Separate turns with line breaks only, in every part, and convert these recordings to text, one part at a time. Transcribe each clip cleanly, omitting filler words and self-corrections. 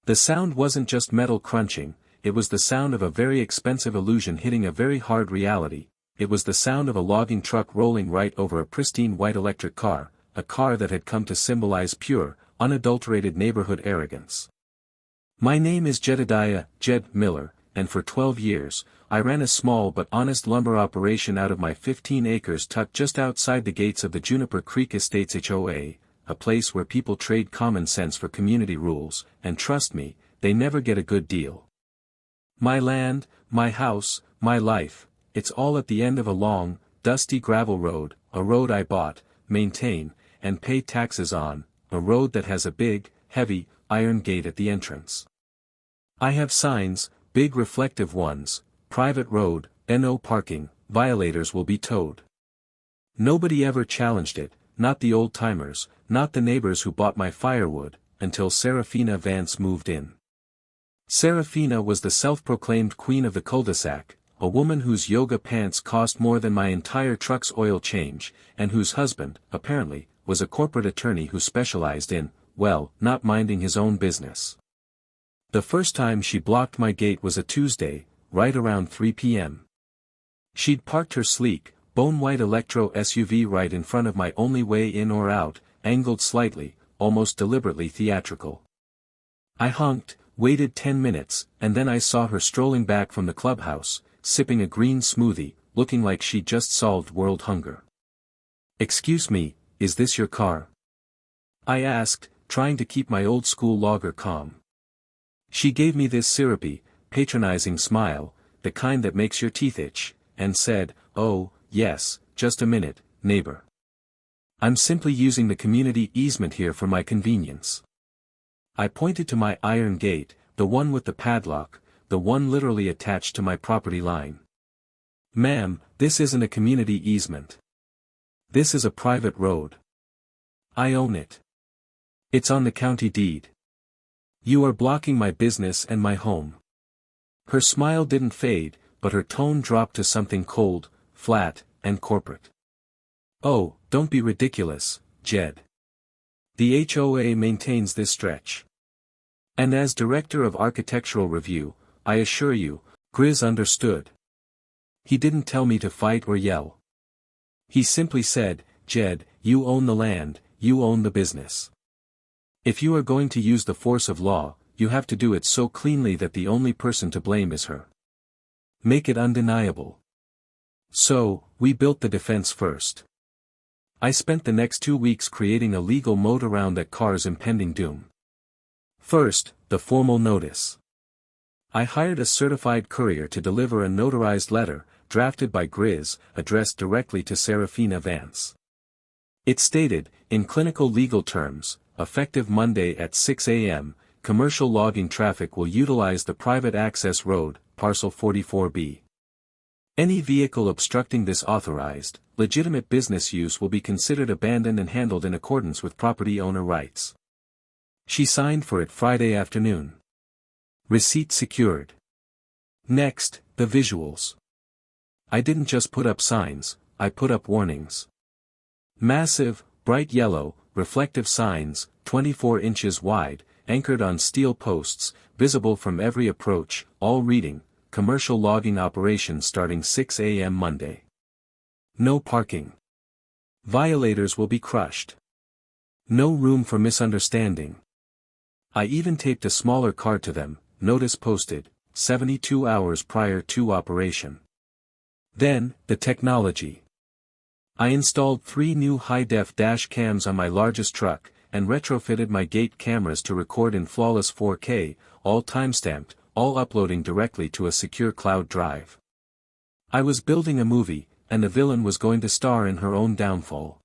The sound wasn't just metal crunching, it was the sound of a very expensive illusion hitting a very hard reality. It was the sound of a logging truck rolling right over a pristine white electric car, a car that had come to symbolize pure, unadulterated neighborhood arrogance. My name is Jedediah Jed Miller, and for 12 years, I ran a small but honest lumber operation out of my 15 acres tucked just outside the gates of the Juniper Creek Estates HOA, a place where people trade common sense for community rules, and trust me, they never get a good deal. My land, my house, my life, it's all at the end of a long, dusty gravel road, a road I bought, maintain, and pay taxes on, a road that has a big, heavy, iron gate at the entrance. I have signs, big reflective ones, private road, no parking, violators will be towed. Nobody ever challenged it, not the old-timers, not the neighbors who bought my firewood, until Serafina Vance moved in. Serafina was the self-proclaimed queen of the cul-de-sac, a woman whose yoga pants cost more than my entire truck's oil change, and whose husband, apparently, was a corporate attorney who specialized in, well, not minding his own business. The first time she blocked my gate was a Tuesday, right around 3 p.m. She'd parked her sleek, bone-white electro SUV right in front of my only way in or out, angled slightly, almost deliberately theatrical. I honked, waited 10 minutes, and then I saw her strolling back from the clubhouse, sipping a green smoothie, looking like she'd just solved world hunger. "Excuse me, is this your car?" I asked, trying to keep my old-school logger calm. She gave me this syrupy, patronizing smile, the kind that makes your teeth itch, and said, "Oh, yes, just a minute, neighbor. I'm simply using the community easement here for my convenience." I pointed to my iron gate, the one with the padlock, the one literally attached to my property line. "Ma'am, this isn't a community easement. This is a private road. I own it. It's on the county deed. You are blocking my business and my home." Her smile didn't fade, but her tone dropped to something cold, flat, and corporate. "Oh, don't be ridiculous, Jed. The HOA maintains this stretch. And as Director of Architectural Review, I assure you, Grizz understood. He didn't tell me to fight or yell. He simply said, 'Jed, you own the land, you own the business. If you are going to use the force of law, you have to do it so cleanly that the only person to blame is her. Make it undeniable.' So, we built the defense first. I spent the next 2 weeks creating a legal moat around that car's impending doom. First, the formal notice. I hired a certified courier to deliver a notarized letter, drafted by Grizz, addressed directly to Serafina Vance. It stated, in clinical legal terms, effective Monday at 6 a.m., commercial logging traffic will utilize the private access road, parcel 44B. Any vehicle obstructing this authorized, legitimate business use will be considered abandoned and handled in accordance with property owner rights. She signed for it Friday afternoon. Receipt secured. Next, the visuals. I didn't just put up signs, I put up warnings. Massive, bright yellow, reflective signs, 24 inches wide, anchored on steel posts, visible from every approach, all reading, commercial logging operation starting 6 a.m. Monday. No parking. Violators will be crushed. No room for misunderstanding. I even taped a smaller card to them, notice posted, 72 hours prior to operation. Then, the technology. I installed 3 new high-def dash cams on my largest truck, and retrofitted my gate cameras to record in flawless 4K, all timestamped, all uploading directly to a secure cloud drive. I was building a movie, and the villain was going to star in her own downfall.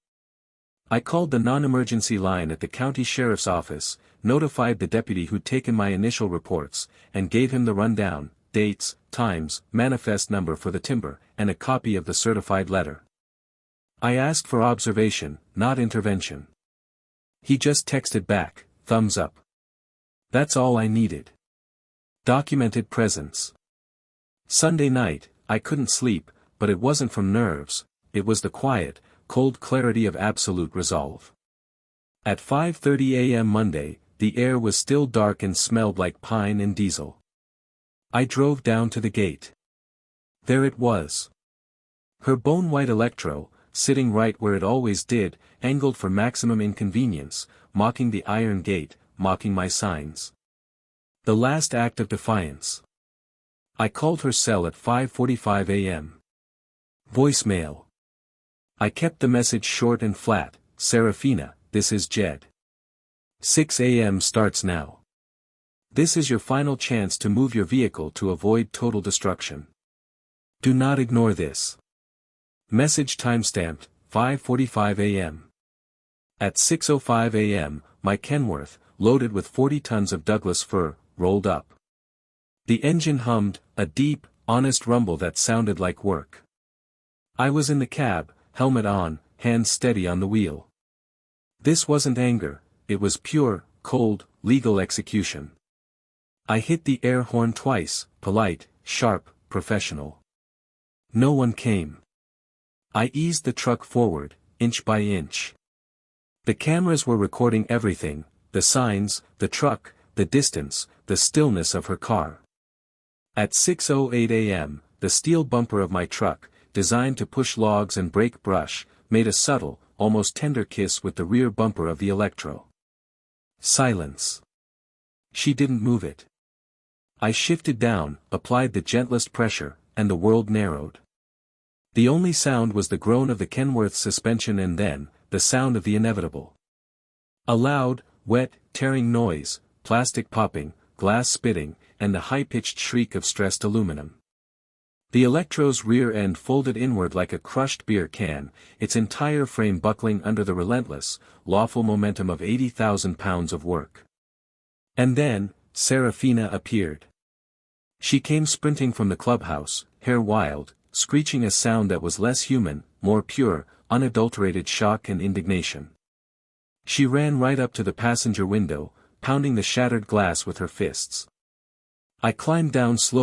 I called the non-emergency line at the county sheriff's office, notified the deputy who'd taken my initial reports, and gave him the rundown, dates, times, manifest number for the timber, and a copy of the certified letter. I asked for observation, not intervention. He just texted back, thumbs up. That's all I needed. Documented presence. Sunday night, I couldn't sleep, but it wasn't from nerves, it was the quiet, cold clarity of absolute resolve. At 5:30 a.m. Monday, the air was still dark and smelled like pine and diesel. I drove down to the gate. There it was. Her bone-white Electro, sitting right where it always did, angled for maximum inconvenience, mocking the iron gate, mocking my signs. The last act of defiance. I called her cell at 5:45 a.m. Voicemail. I kept the message short and flat. Serafina, this is Jed. 6 a.m. starts now. This is your final chance to move your vehicle to avoid total destruction. Do not ignore this. Message timestamped, 5:45 a.m. At 6:05 a.m., my Kenworth, loaded with 40 tons of Douglas fir, rolled up. The engine hummed, a deep, honest rumble that sounded like work. I was in the cab, helmet on, hands steady on the wheel. This wasn't anger, it was pure, cold, legal execution. I hit the air horn twice, polite, sharp, professional. No one came. I eased the truck forward, inch by inch. The cameras were recording everything, the signs, the truck, the distance, the stillness of her car. At 6:08 a.m., the steel bumper of my truck, designed to push logs and break brush, made a subtle, almost tender kiss with the rear bumper of the Electro. Silence. She didn't move it. I shifted down, applied the gentlest pressure, and the world narrowed. The only sound was the groan of the Kenworth suspension and then, the sound of the inevitable. A loud, wet, tearing noise, plastic popping, glass spitting, and the high-pitched shriek of stressed aluminum. The Electro's rear end folded inward like a crushed beer can, its entire frame buckling under the relentless, lawful momentum of 80,000 pounds of work. And then, Serafina appeared. She came sprinting from the clubhouse, hair wild, screeching a sound that was less human, more pure, unadulterated shock and indignation. She ran right up to the passenger window, pounding the shattered glass with her fists. I climbed down slowly.